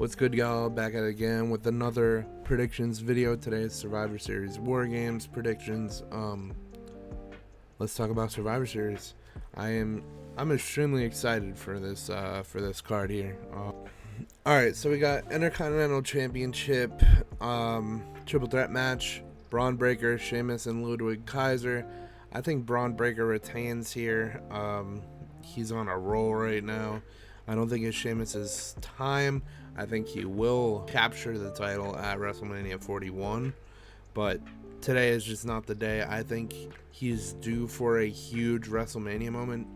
What's good, y'all? Back at it again with another predictions video. Today's Survivor Series War Games predictions. Let's talk about Survivor Series. I'm extremely excited for this card here. All right, so we got Intercontinental Championship triple threat match: Braun Breaker, Sheamus, and Ludwig Kaiser. I think Braun Breaker retains here. He's on a roll right now. I don't think it's Sheamus's time. I think he will capture the title at WrestleMania 41, but today is just not the day. I think he's due for a huge WrestleMania moment.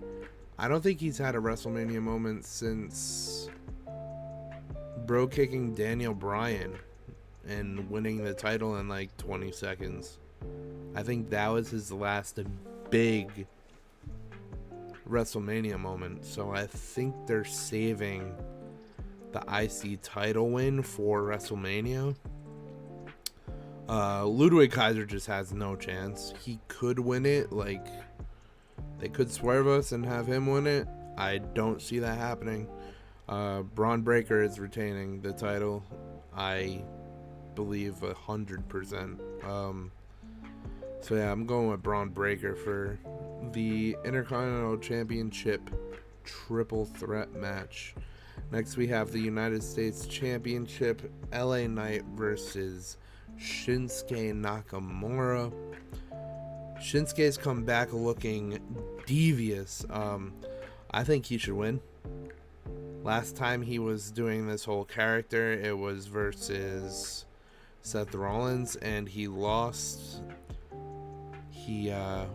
I don't think he's had a WrestleMania moment since bro kicking Daniel Bryan and winning the title in like 20 seconds. I think that was his last big WrestleMania moment. So I think they're saving the IC title win for WrestleMania. Ludwig Kaiser just has no chance. He could win it, like they could swerve us and have him win it. I don't see that happening. Braun Breaker is retaining the title, I believe 100%. So yeah, I'm going with Braun Breaker for the Intercontinental Championship triple threat match. Next we have the United States Championship, LA Knight versus Shinsuke Nakamura. Shinsuke's come back looking devious. I think he should win. Last time he was doing this whole character, it was versus Seth Rollins, and he lost. He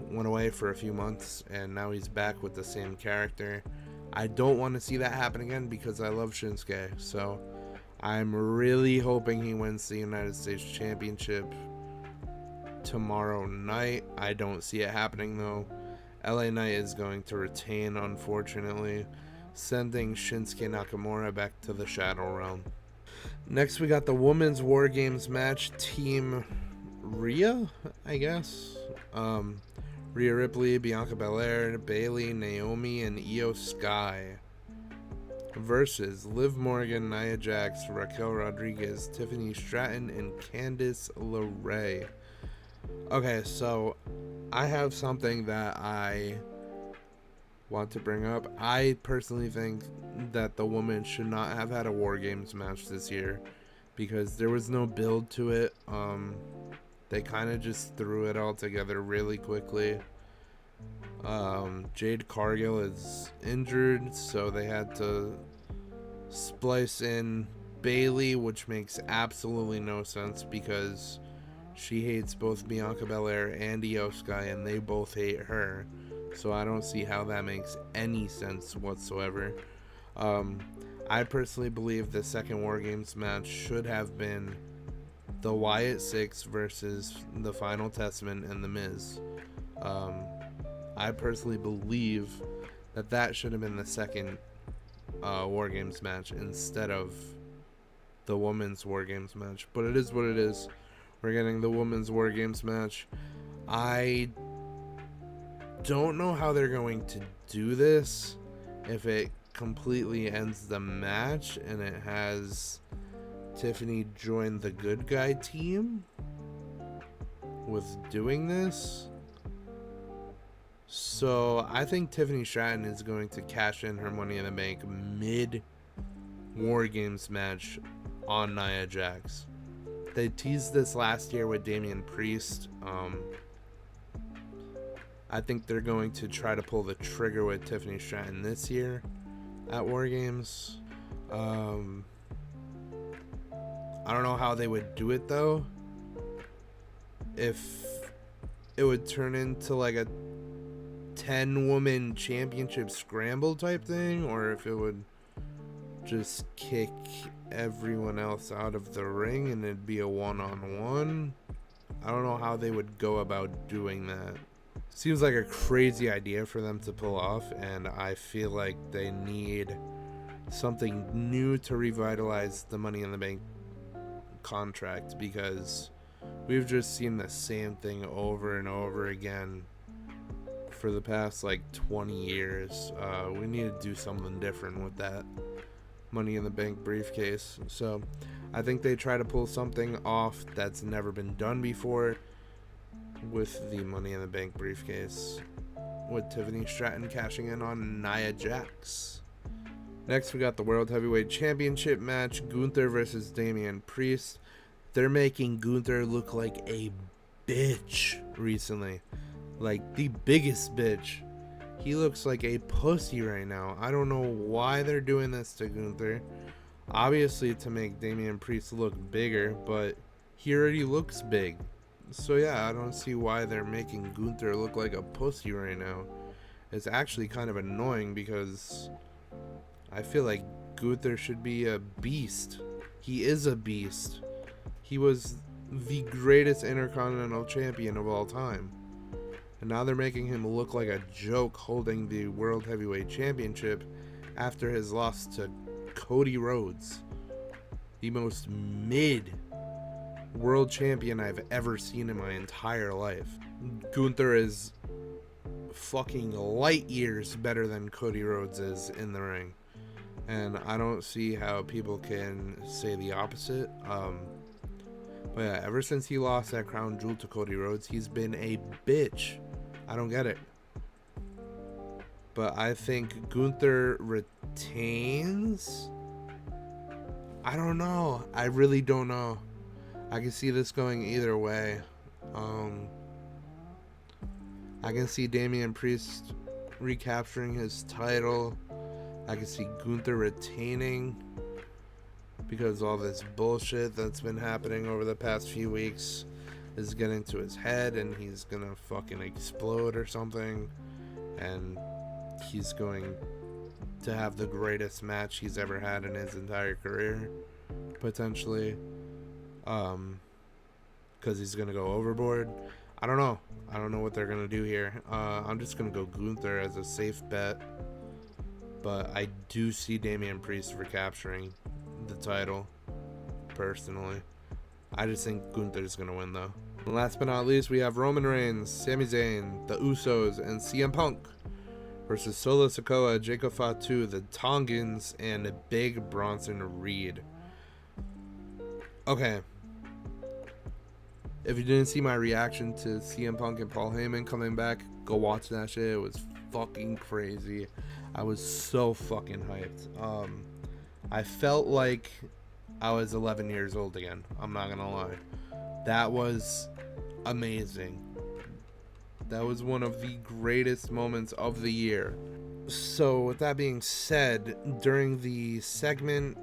went away for a few months, and now he's back with the same character. I don't want to see that happen again because I love Shinsuke. So I'm really hoping he wins the United States Championship tomorrow night. I don't see it happening though. LA Knight is going to retain, unfortunately, sending Shinsuke Nakamura back to the Shadow Realm. Next we got the Women's War Games match. Team Rhea, I guess. Rhea Ripley, Bianca Belair, Bayley, Naomi, and Io Sky versus Liv Morgan, Nia Jax, Raquel Rodriguez, Tiffany Stratton, and Candice LeRae. Okay, so I have something that I want to bring up. I personally think that the women should not have had a War Games match this year because there was no build to it. They kind of just threw it all together really quickly. Jade Cargill is injured, so they had to splice in Bayley, which makes absolutely no sense because she hates both Bianca Belair and Io Sky, and they both hate her. So I don't see how that makes any sense whatsoever. I personally believe the second War Games match should have been the Wyatt Six versus the Final Testament and The Miz. I personally believe that should have been the second War Games match instead of the Women's War Games match. But it is what it is. We're getting the Women's War Games match. I don't know how they're going to do this. If it completely ends the match and it has Tiffany join the good guy team with doing this. So I think Tiffany Stratton is going to cash in her Money in the Bank mid War Games match on Nia Jax. They teased this last year with Damian Priest. I think they're going to try to pull the trigger with Tiffany Stratton this year at War Games. I don't know how they would do it though. If it would turn into like a 10-woman championship scramble type thing, or if it would just kick everyone else out of the ring and it'd be a one-on-one. I don't know how they would go about doing that. Seems like a crazy idea for them to pull off, and I feel like they need something new to revitalize the Money in the Bank contract, because we've just seen the same thing over and over again for the past like 20 years. We need to do something different with that. Money in the Bank briefcase. So I think they try to pull something off that's never been done before with the Money in the Bank briefcase, with Tiffany Stratton cashing in on Nia Jax. Next, we got the World Heavyweight Championship match, Gunther versus Damian Priest. They're making Gunther look like a bitch recently. Like the biggest bitch. He looks like a pussy right now. I don't know why they're doing this to Gunther. Obviously to make Damian Priest look bigger, but he already looks big. So yeah, I don't see why they're making Gunther look like a pussy right now. It's actually kind of annoying because I feel like Gunther should be a beast. He is a beast. He was the greatest Intercontinental Champion of all time. And now they're making him look like a joke holding the World Heavyweight Championship after his loss to Cody Rhodes. The most mid world champion I've ever seen in my entire life. Gunther is fucking light years better than Cody Rhodes is in the ring. And I don't see how people can say the opposite. But yeah, ever since he lost that crown jewel to Cody Rhodes, he's been a bitch. I don't get it. But I think Gunther retains. I don't know. I really don't know. I can see this going either way. I can see Damian Priest recapturing his title. I can see Gunther retaining because all this bullshit that's been happening over the past few weeks is getting to his head and he's gonna fucking explode or something, and he's going to have the greatest match he's ever had in his entire career, potentially, because he's gonna go overboard. I don't know what they're gonna do here. I'm just gonna go Gunther as a safe bet, but I do see Damian Priest recapturing the title personally. I just think Gunther's gonna win though. And last but not least, we have Roman Reigns, Sami Zayn, the Usos, and CM Punk versus Solo Sikoa, Jacob Fatu, the Tongans, and Big Bronson Reed. Okay. If you didn't see my reaction to CM Punk and Paul Heyman coming back, go watch that shit. It was fucking crazy. I was so fucking hyped. I felt like I was 11 years old again. I'm not gonna lie. That was amazing. That was one of the greatest moments of the year. So with that being said, during the segment,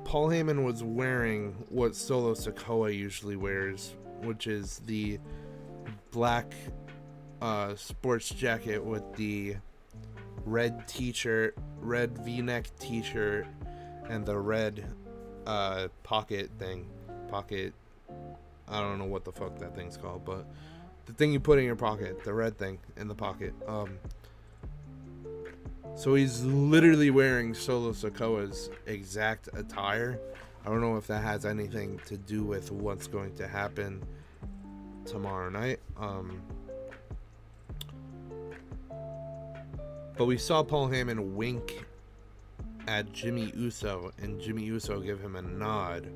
Paul Heyman was wearing what Solo Sikoa usually wears, which is the black sports jacket with the red t-shirt, red v-neck t-shirt, and the red pocket, I don't know what the fuck that thing's called, but the thing you put in your pocket, the red thing in the pocket. So he's literally wearing Solo Sikoa's exact attire. I don't know if that has anything to do with what's going to happen tomorrow night. But we saw Paul Heyman wink at Jimmy Uso, and Jimmy Uso give him a nod.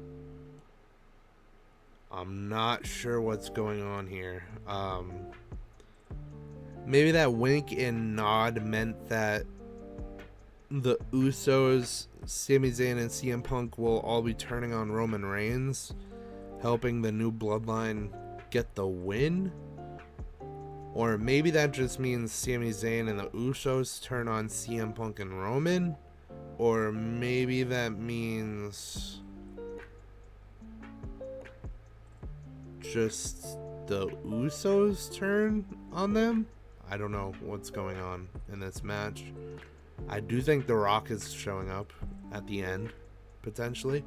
I'm not sure what's going on here. Maybe that wink and nod meant that the Usos, Sami Zayn, and CM Punk will all be turning on Roman Reigns, helping the new bloodline get the win. Or maybe that just means Sami Zayn and the Usos turn on CM Punk and Roman. Or maybe that means just the Usos turn on them. I don't know what's going on in this match. I do think The Rock is showing up at the end, potentially.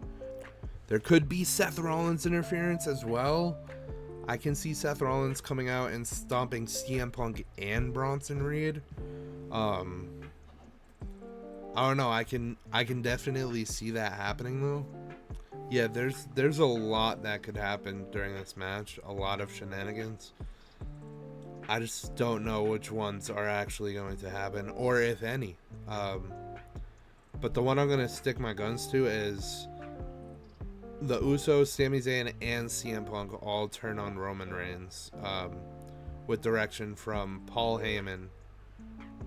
There could be Seth Rollins interference as well. I can see Seth Rollins coming out and stomping CM Punk and Bronson Reed. I don't know. I can definitely see that happening though. Yeah, there's a lot that could happen during this match. A lot of shenanigans. I just don't know which ones are actually going to happen, or if any. But the one I'm gonna stick my guns to is the Usos, Sami Zayn, and CM Punk all turn on Roman Reigns, with direction from Paul Heyman,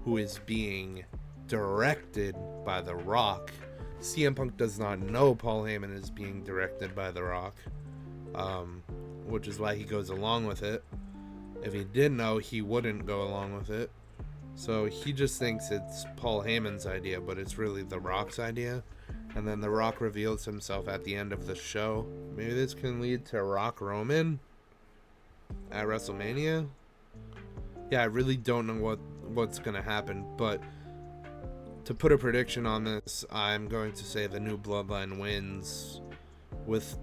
who is being directed by The Rock. CM Punk does not know Paul Heyman is being directed by The Rock, which is why he goes along with it. If he didn't know, he wouldn't go along with it. So he just thinks it's Paul Heyman's idea, but it's really The Rock's idea. And then The Rock reveals himself at the end of the show. Maybe this can lead to Rock Roman at WrestleMania. Yeah, I really don't know what's going to happen, but to put a prediction on this, I'm going to say the New Bloodline wins with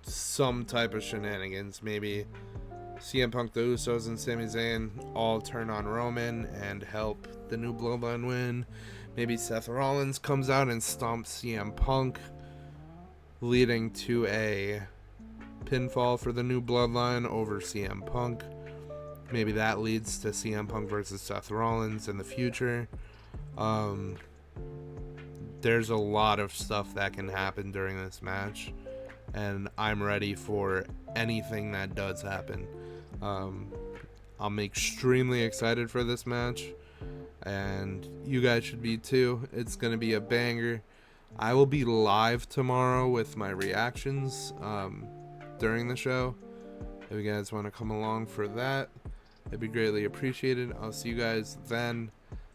some type of shenanigans. Maybe CM Punk, the Usos, and Sami Zayn all turn on Roman and help the New Bloodline win. Maybe Seth Rollins comes out and stomps CM Punk, leading to a pinfall for the New Bloodline over CM Punk. Maybe that leads to CM Punk versus Seth Rollins in the future. There's a lot of stuff that can happen during this match, and I'm ready for anything that does happen. I'm extremely excited for this match, and you guys should be too. It's going to be a banger. I will be live tomorrow with my reactions during the show. If you guys want to come along for that, it'd be greatly appreciated. I'll see you guys then.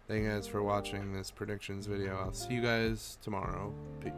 Thank you guys for watching this predictions video. I'll see you guys tomorrow. Peace.